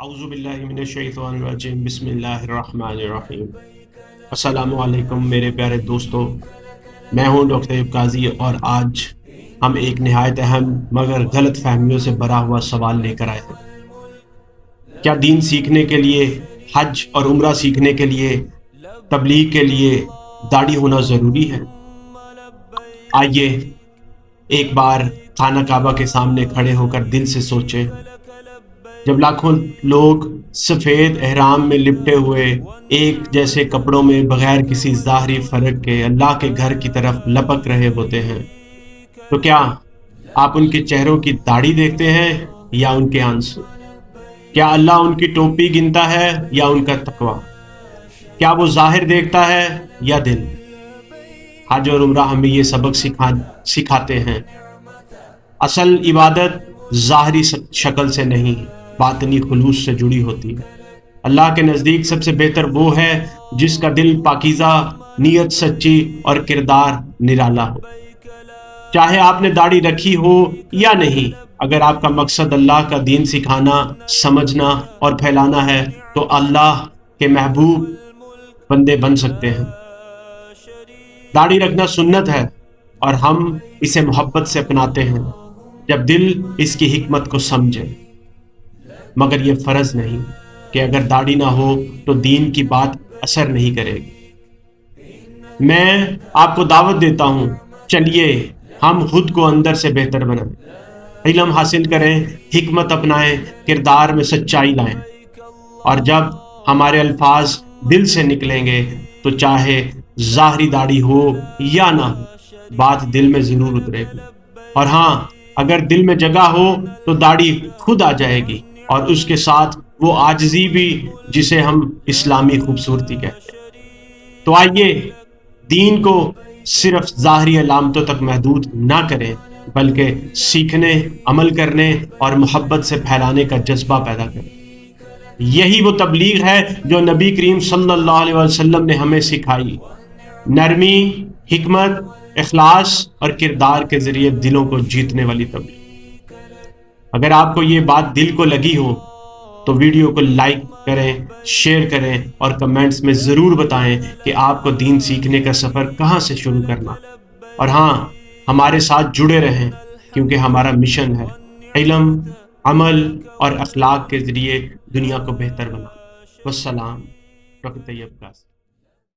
अऊज़ु बिल्लाहि मिनश्शैतानिर्रजीम बिस्मिल्लाहिर्रहमानिर्रहीम। अस्सलामु अलैकुम मेरे प्यारे दोस्तों, मैं हूं डॉक्टर अयूब काजी और आज हम एक निहायत अहम मगर गलत फहमियों से भरा हुआ सवाल लेकर आए हैं। क्या दीन सीखने के लिए, हज और उम्रा सीखने के लिए, तबलीग के लिए दाढ़ी होना ज़रूरी है? आइए एक बार खाना काबा के सामने खड़े होकर दिल से सोचें। जब लाखों लोग सफ़ेद एहराम में लिपटे हुए एक जैसे कपड़ों में बगैर किसी ज़ाहरी फ़र्क के अल्लाह के घर की तरफ लपक रहे होते हैं, तो क्या आप उनके चेहरों की दाढ़ी देखते हैं या उनके आंसू? क्या अल्लाह उनकी टोपी गिनता है या उनका तकवा? क्या वो ज़ाहिर देखता है या दिल? हज और उम्रा हमें ये सबक सिखाते हैं। असल इबादत ज़ाहरी शक्ल से नहीं, बातनी खुलूस से जुड़ी होती है। अल्लाह के नज़दीक सबसे बेहतर वो है जिसका दिल पाकीज़ा, नीयत सच्ची और किरदार निराला हो। चाहे आपने दाढ़ी रखी हो या नहीं, अगर आपका मकसद अल्लाह का दीन सिखाना, समझना और फैलाना है, तो अल्लाह के महबूब बंदे बन सकते हैं। दाढ़ी रखना सुन्नत है और हम इसे मोहब्बत से अपनाते हैं जब दिल इसकी हिकमत को समझे, मगर ये फ़र्ज़ नहीं कि अगर दाढ़ी ना हो तो दीन की बात असर नहीं करेगी। मैं आपको दावत देता हूँ, चलिए हम खुद को अंदर से बेहतर बनाएं, इल्म हासिल करें, हिकमत अपनाएं, किरदार में सच्चाई लाएं, और जब हमारे अल्फाज दिल से निकलेंगे तो चाहे ज़ाहरी दाढ़ी हो या ना हो, बात दिल में ज़रूर उतरेगी। और हाँ, अगर दिल में जगह हो तो दाढ़ी खुद आ जाएगी और उसके साथ वो आजिज़ी भी जिसे हम इस्लामी खूबसूरती कहते हैं। तो आइए दीन को सिर्फ ज़ाहरी अलामतों तक महदूद ना करें, बल्कि सीखने, अमल करने और मोहब्बत से फैलाने का जज्बा पैदा करें। यही वो तबलीग है जो नबी करीम सल्लल्लाहु अलैहि वसल्लम ने हमें सिखाई। नरमी, हिकमत, इखलास और किरदार के ज़रिए दिलों को जीतने वाली तबलीग। अगर आपको ये बात दिल को लगी हो तो वीडियो को लाइक करें, शेयर करें और कमेंट्स में ज़रूर बताएं कि आपको दीन सीखने का सफ़र कहाँ से शुरू करना। और हाँ, हमारे साथ जुड़े रहें, क्योंकि हमारा मिशन है इल्म, अमल और अखलाक के ज़रिए दुनिया को बेहतर बनाना। वस्सलाम। डॉक्टर तैयब काज़ी।